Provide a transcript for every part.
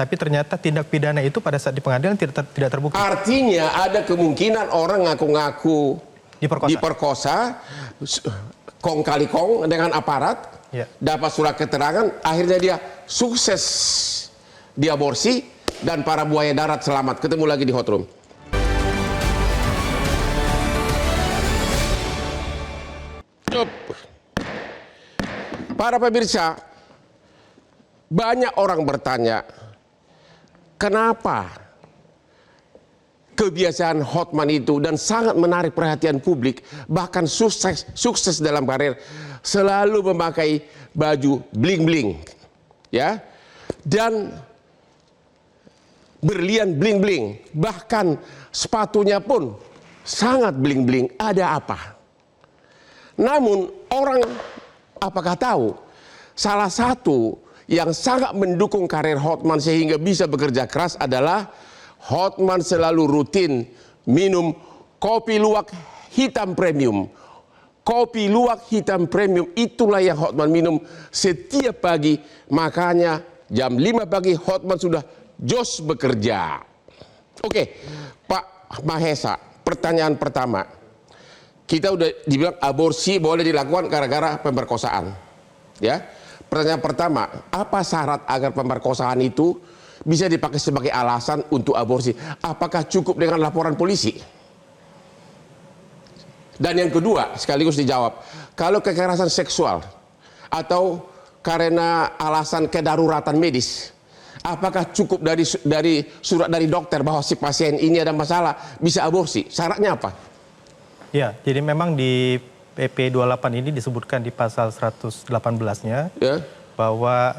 Tapi ternyata tindak pidana itu pada saat di pengadilan tidak terbukti. Artinya ada kemungkinan orang ngaku-ngaku diperkosa, kong kali kong dengan aparat, dapat surat keterangan, akhirnya dia sukses diaborsi dan para buaya darat selamat. Ketemu lagi di Hot Room. Para pemirsa, banyak orang bertanya, kenapa kebiasaan Hotman itu dan sangat menarik perhatian publik, bahkan sukses dalam karir, selalu memakai baju bling-bling, ya, dan berlian bling-bling, bahkan sepatunya pun sangat bling-bling. Ada apa? Namun orang apakah tahu salah satu yang sangat mendukung karir Hotman sehingga bisa bekerja keras adalah Hotman selalu rutin minum kopi luwak hitam premium. Kopi luwak hitam premium itulah yang Hotman minum setiap pagi. Makanya jam 5 pagi Hotman sudah jos bekerja. Oke, Pak Mahesa, pertanyaan pertama. Kita udah dibilang aborsi boleh dilakukan gara-gara pemerkosaan. Ya. Pertanyaan pertama, apa syarat agar pemerkosaan itu bisa dipakai sebagai alasan untuk aborsi? Apakah cukup dengan laporan polisi? Dan yang kedua, sekaligus dijawab, kalau kekerasan seksual atau karena alasan kedaruratan medis, apakah cukup dari surat dari dokter bahwa si pasien ini ada masalah bisa aborsi? Syaratnya apa? Ya, jadi memang di PP 28 ini disebutkan di pasal 118-nya bahwa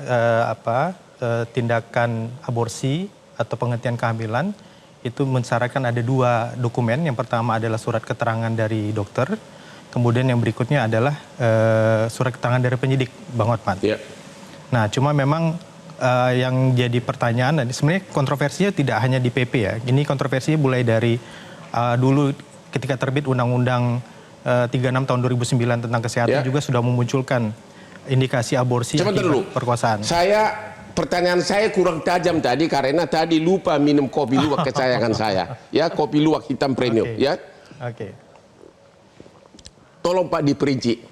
tindakan aborsi atau penghentian kehamilan itu mensyaratkan ada 2 dokumen. Yang pertama adalah surat keterangan dari dokter, kemudian yang berikutnya adalah surat keterangan dari penyidik, Bang Hotman. Nah, cuma memang yang jadi pertanyaan, sebenarnya kontroversinya tidak hanya di PP ya. Ini kontroversinya mulai dari dulu ketika terbit Undang-Undang 36 tahun 2009 tentang kesehatan juga sudah memunculkan indikasi aborsi akibat perkosaan. Pertanyaan saya kurang tajam tadi karena tadi lupa minum kopi luwak kesayangan saya. Ya, kopi luwak hitam premium. Ya. Tolong Pak diperinci.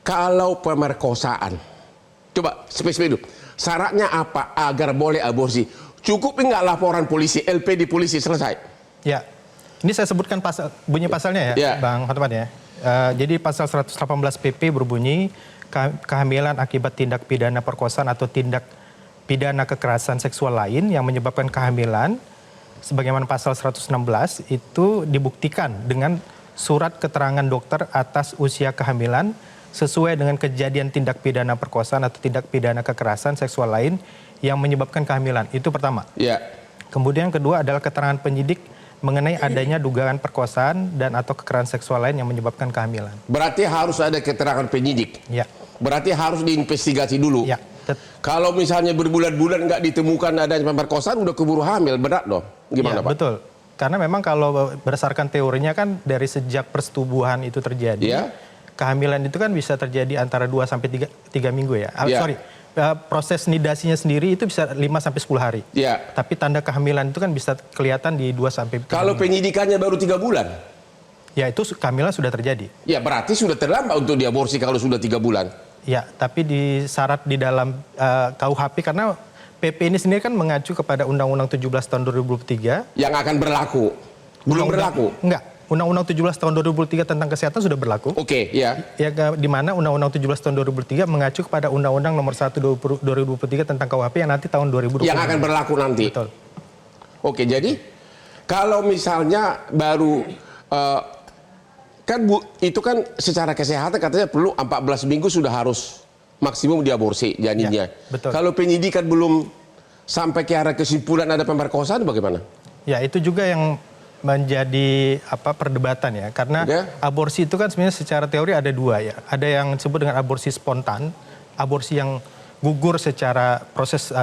Kalau pemerkosaan, coba spesifik dulu. Syaratnya apa agar boleh aborsi? Cukup enggak laporan polisi, LP di polisi selesai? Ya. Ini saya sebutkan bunyi pasalnya ya, Bang Hotman ya. Jadi pasal 118 PP berbunyi kehamilan akibat tindak pidana perkosaan atau tindak pidana kekerasan seksual lain yang menyebabkan kehamilan sebagaimana pasal 116 itu dibuktikan dengan surat keterangan dokter atas usia kehamilan sesuai dengan kejadian tindak pidana perkosaan atau tindak pidana kekerasan seksual lain yang menyebabkan kehamilan. Itu pertama. Kemudian yang kedua adalah keterangan penyidik mengenai adanya dugaan perkosaan dan atau kekerasan seksual lain yang menyebabkan kehamilan. Berarti harus ada keterangan penyidik. Berarti harus diinvestigasi dulu. Kalau misalnya berbulan-bulan nggak ditemukan adanya pemerkosaan, udah keburu hamil, berat dong. Gimana Pak? Betul. Karena memang kalau berdasarkan teorinya kan dari sejak persetubuhan itu terjadi, kehamilan itu kan bisa terjadi antara 2 sampai 3 minggu ya. Proses nidasinya sendiri itu bisa 5 sampai 10 hari. Tapi tanda kehamilan itu kan bisa kelihatan di 2 sampai 3 minggu. Kalau penyidikannya baru 3 bulan? Ya, itu kehamilan sudah terjadi. Ya, berarti sudah terlambat untuk diaborsi kalau sudah 3 bulan. Ya, tapi disyarat di dalam KUHP karena PP ini sendiri kan mengacu kepada Undang-Undang 17 tahun 2023. Yang akan berlaku? Belum berlaku? Enggak. Undang-Undang 17 tahun 2003 tentang kesehatan sudah berlaku. Di mana Undang-Undang 17 tahun 2003 mengacu kepada Undang-Undang nomor 1 2023 tentang KUHP yang nanti tahun 2020. Yang akan berlaku nanti. Betul. Jadi kalau misalnya baru itu kan secara kesehatan katanya perlu 14 minggu sudah harus maksimum diaborsi janinnya. Kalau penyidikan belum sampai ke arah kesimpulan ada pemerkosaan bagaimana? Ya, itu juga yang menjadi perdebatan ya, karena aborsi itu kan sebenarnya secara teori ada 2 ya. Ada yang disebut dengan aborsi spontan, aborsi yang gugur secara proses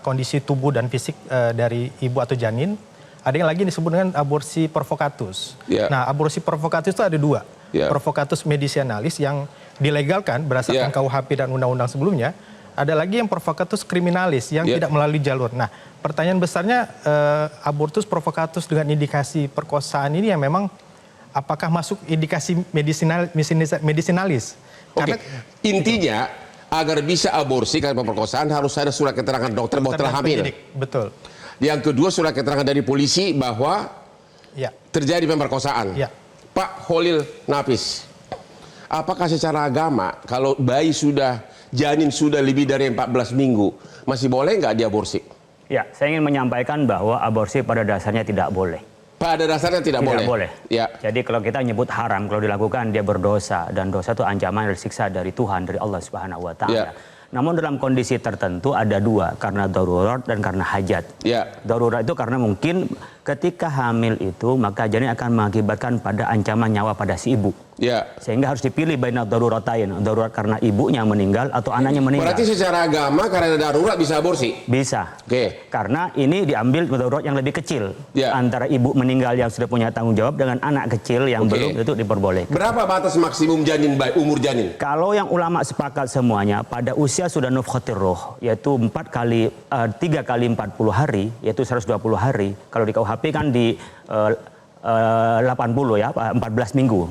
kondisi tubuh dan fisik dari ibu atau janin. Ada yang lagi disebut dengan aborsi provokatus. Nah, aborsi provokatus itu ada 2. Provokatus medicinalis yang dilegalkan berdasarkan KUHP dan undang-undang sebelumnya. Ada lagi yang provokatus kriminalis yang tidak melalui jalur. Nah, pertanyaan besarnya abortus provokatus dengan indikasi perkosaan ini yang memang apakah masuk indikasi medisinalis? Oke, intinya agar bisa aborsi karena pemerkosaan harus ada surat keterangan dokter bahwa telah hamil. Betul. Yang kedua surat keterangan dari polisi bahwa terjadi pemerkosaan. Pak Holil Nafis, apakah secara agama kalau bayi janin sudah lebih dari 14 minggu masih boleh nggak diaborsi? Ya, saya ingin menyampaikan bahwa aborsi pada dasarnya tidak boleh. Pada dasarnya tidak boleh. Ya. Jadi kalau kita nyebut haram, kalau dilakukan dia berdosa, dan dosa itu ancaman dari siksa dari Tuhan, dari Allah Subhanahu wa Ta'ala. Namun dalam kondisi tertentu ada dua, karena darurat dan karena hajat. Darurat itu karena mungkin ketika hamil itu maka janin akan mengakibatkan pada ancaman nyawa pada si ibu. Sehingga harus dipilih baina daruratain, darurat karena ibunya meninggal atau anaknya meninggal. Berarti secara agama karena darurat bisa aborsi? Bisa. Karena ini diambil darurat yang lebih kecil. Antara ibu meninggal yang sudah punya tanggung jawab dengan anak kecil yang belum, itu diperbolehkan. Berapa batas maksimum umur janin? Kalau yang ulama sepakat semuanya pada usia sudah nufkhatir roh, yaitu 3 kali 40 hari, yaitu 120 hari. Kalau di KUHP kan di 80 ya, 14 minggu.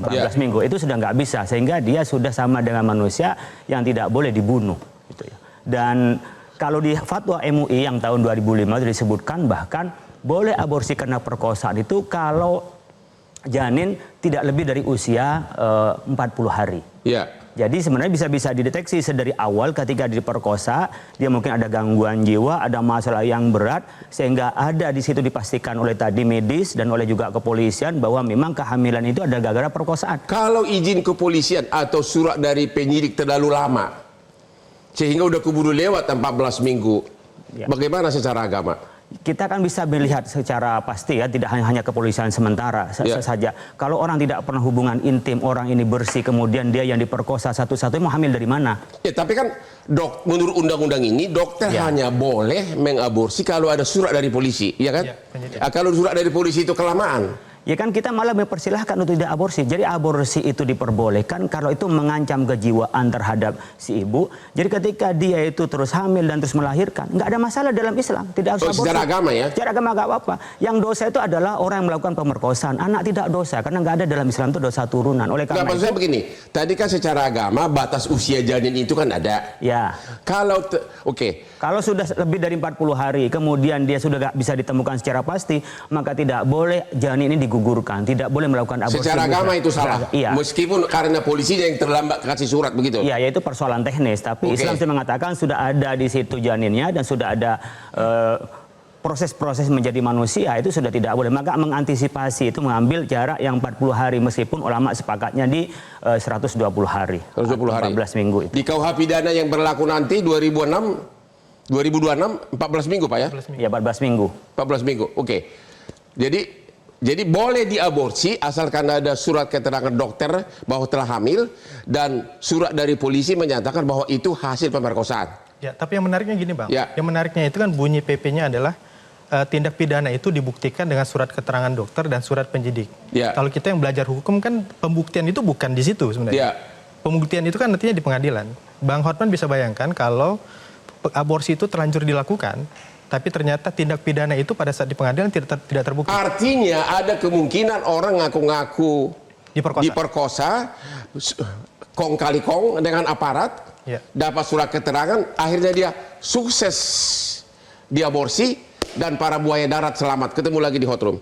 Itu sudah nggak bisa, sehingga dia sudah sama dengan manusia yang tidak boleh dibunuh. Gitu ya. Dan kalau di fatwa MUI yang tahun 2005 disebutkan bahkan boleh aborsi karena perkosaan itu kalau janin tidak lebih dari usia 40 hari. Jadi sebenarnya bisa dideteksi sedari awal ketika diperkosa, dia mungkin ada gangguan jiwa, ada masalah yang berat, sehingga ada di situ dipastikan oleh tadi medis dan oleh juga kepolisian bahwa memang kehamilan itu ada gara-gara perkosaan. Kalau izin kepolisian atau surat dari penyidik terlalu lama, sehingga udah keburu lewat 14 minggu, bagaimana secara agama? Kita kan bisa melihat secara pasti ya, tidak hanya kepolisian sementara saja. Kalau orang tidak pernah hubungan intim, orang ini bersih, kemudian dia yang diperkosa satu-satunya mau hamil dari mana? Tapi kan menurut undang-undang ini dokter hanya boleh mengaborsi kalau ada surat dari polisi, ya kan? Kalau surat dari polisi itu kelamaan. Ya kan kita malah mempersilahkan untuk tidak aborsi. Jadi aborsi itu diperbolehkan kalau itu mengancam kejiwaan terhadap si ibu. Jadi ketika dia itu terus hamil dan terus melahirkan, nggak ada masalah dalam Islam. Tidak harus aborsi. Secara agama ya? Secara agama nggak apa-apa. Yang dosa itu adalah orang yang melakukan pemerkosaan. Anak tidak dosa karena nggak ada dalam Islam itu dosa turunan. Oleh karena maksud saya begini, tadi kan secara agama batas usia janin itu kan ada. Kalau kalau sudah lebih dari 40 hari, kemudian dia sudah nggak bisa ditemukan secara pasti, maka tidak boleh janin ini digugurkan, tidak boleh melakukan aborsi. Secara agama itu salah. Meskipun karena polisinya yang terlambat kasih surat begitu. Iya, itu persoalan teknis. Tapi Islam sudah mengatakan sudah ada di situ janinnya dan sudah ada proses-proses menjadi manusia, itu sudah tidak boleh. Maka mengantisipasi itu mengambil jarak yang 40 hari meskipun ulama sepakatnya di 120 hari. 120 hari. 14 minggu itu. Di KUH pidana yang berlaku nanti 2026 14 minggu Pak ya? Ya 14 minggu. 14 minggu. Jadi boleh diaborsi asalkan ada surat keterangan dokter bahwa telah hamil dan surat dari polisi menyatakan bahwa itu hasil pemerkosaan. Ya, tapi yang menariknya gini Bang. Yang menariknya itu kan bunyi PP-nya adalah tindak pidana itu dibuktikan dengan surat keterangan dokter dan surat penyidik. Kalau kita yang belajar hukum kan pembuktian itu bukan di situ sebenarnya. Pembuktian itu kan nantinya di pengadilan. Bang Hotman bisa bayangkan kalau aborsi itu terlanjur dilakukan, tapi ternyata tindak pidana itu pada saat di pengadilan tidak terbukti. Artinya ada kemungkinan orang ngaku-ngaku diperkosa, kong kali kong dengan aparat, dapat surat keterangan, akhirnya dia sukses diaborsi dan para buaya darat selamat. Ketemu lagi di Hot Room.